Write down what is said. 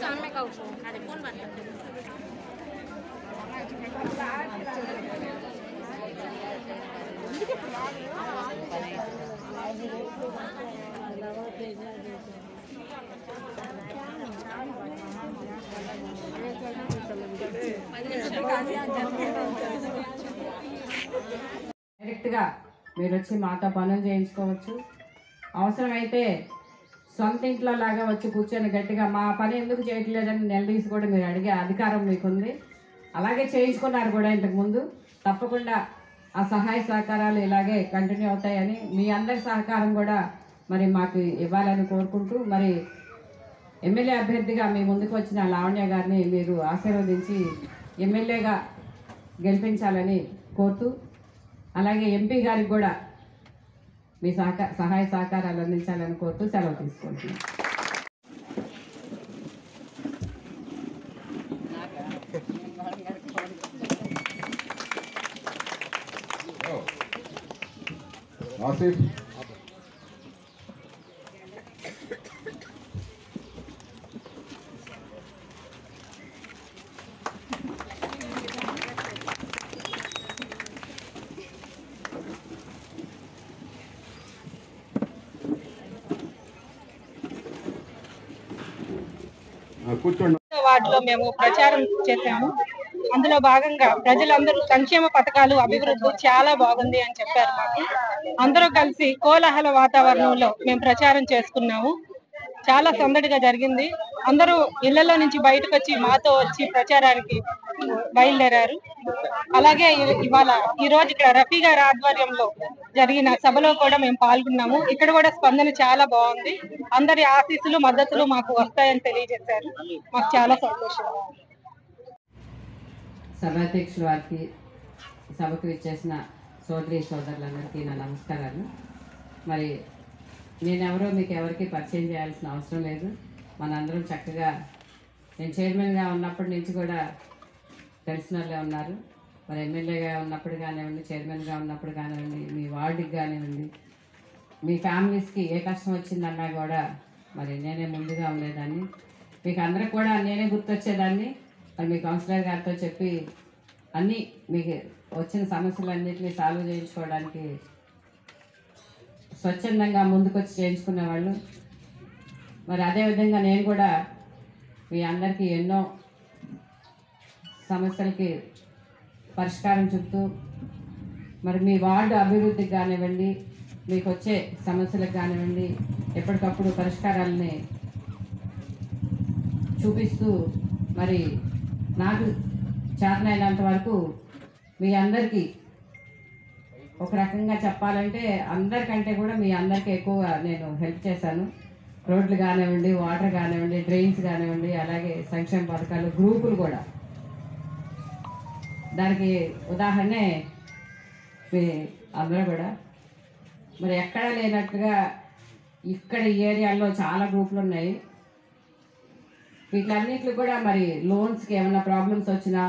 सामने का अरे कौन बात करते డైరెక్ట్గా మీరు వచ్చి మాతో పనులు చేయించుకోవచ్చు. అవసరమైతే సొంత ఇంట్లో లాగా వచ్చి కూర్చొని గట్టిగా మా పని ఎందుకు చేయట్లేదని నిలదీసి కూడా మీరు అడిగే అధికారం మీకుంది. అలాగే చేయించుకున్నారు కూడా ఇంతకుముందు. తప్పకుండా ఆ సహాయ సహకారాలు ఇలాగే కంటిన్యూ అవుతాయని మీ అందరి సహకారం కూడా మరి మాకు ఇవ్వాలని కోరుకుంటూ, మరి ఎమ్మెల్యే అభ్యర్థిగా మీ ముందుకు వచ్చిన లావణ్య గారిని మీరు ఆశీర్వదించి ఎమ్మెల్యేగా గెలిపించాలని కోరుతూ, అలాగే ఎంపీ గారికి కూడా మీ సహాయ సహకారాలు అందించాలని కోరుతూ సెలవు తీసుకుంటున్నాను. వార్డులో మేము ప్రచారం చేశాము. అందులో భాగంగా ప్రజలందరూ సంక్షేమ పథకాలు అభివృద్ధి చాలా బాగుంది అని చెప్పారు మాకు. అందరూ కలిసి కోలాహల వాతావరణంలో మేము ప్రచారం చేసుకున్నాము. చాలా సందడిగా జరిగింది. అందరూ ఇళ్లలో నుంచి బయటకు వచ్చి మాతో వచ్చి ప్రచారానికి బయలుదేరారు. అలాగే ఇవాళ ఈ రోజు ఇక్కడ రఫీ గారి ఆధ్వర్యంలో జరిగిన సభలో కూడా మేము పాల్గొన్నాము. ఇక్కడ కూడా స్పందన చాలా బాగుంది. అందరి ఆశీస్సులు మద్దతులు మాకు వస్తాయని తెలియజేశారు. మాకు చాలా సంతోషంగా ఉంది. సభాధ్యక్షుల వారికి, సభకు ఇచ్చేసిన సోదరులందరికీ నా నమస్కారాలు. మరి నేనెవరో మీకు ఎవరికి పరిచయం చేయాల్సిన అవసరం లేదు. మనందరం చక్కగా నేను చైర్మన్గా ఉన్నప్పటి నుంచి కూడా తెలిసిన వాళ్ళే ఉన్నారు. మరి ఎమ్మెల్యేగా ఉన్నప్పుడు కానివ్వండి, చైర్మన్గా ఉన్నప్పుడు కానివ్వండి, మీ వార్డుకి కానివ్వండి, మీ ఫ్యామిలీస్కి ఏ కష్టం వచ్చిందన్నా కూడా మరి నేనే ముందుగా ఉండేదాన్ని. మీకు అందరికి కూడా నేనే గుర్తొచ్చేదాన్ని. మరి మీ కౌన్సిలర్ గారితో చెప్పి అన్నీ మీకు వచ్చిన సమస్యలన్నింటినీ సాల్వ్ చేయించుకోవడానికి స్వచ్ఛందంగా ముందుకొచ్చి చేయించుకునేవాళ్ళు. మరి అదేవిధంగా నేను కూడా మీ అందరికీ ఎన్నో సమస్యలకి పరిష్కారం చూపుతూ, మరి మీ వార్డు అభివృద్ధికి కానివ్వండి, మీకు వచ్చే సమస్యలకు కానివ్వండి, ఎప్పటికప్పుడు పరిష్కారాలని చూపిస్తూ, మరి నాకు చేతనైనంత వరకు మీ అందరికీ ఒక రకంగా చెప్పాలంటే అందరికంటే కూడా మీ అందరికీ ఎక్కువగా నేను హెల్ప్ చేశాను. రోడ్లు కానివ్వండి, వాటర్ కానివ్వండి, డ్రైన్స్ కానివ్వండి, అలాగే సంక్షేమ పథకాలు, గ్రూపులు కూడా. దానికి ఉదాహరణే మీ అందరూ కూడా. మరి ఎక్కడా లేనట్టుగా ఇక్కడ ఈ ఏరియాలో చాలా గ్రూపులు ఉన్నాయి. వీటన్నిటికి కూడా మరి లోన్స్కి ఏమైనా ప్రాబ్లమ్స్ వచ్చినా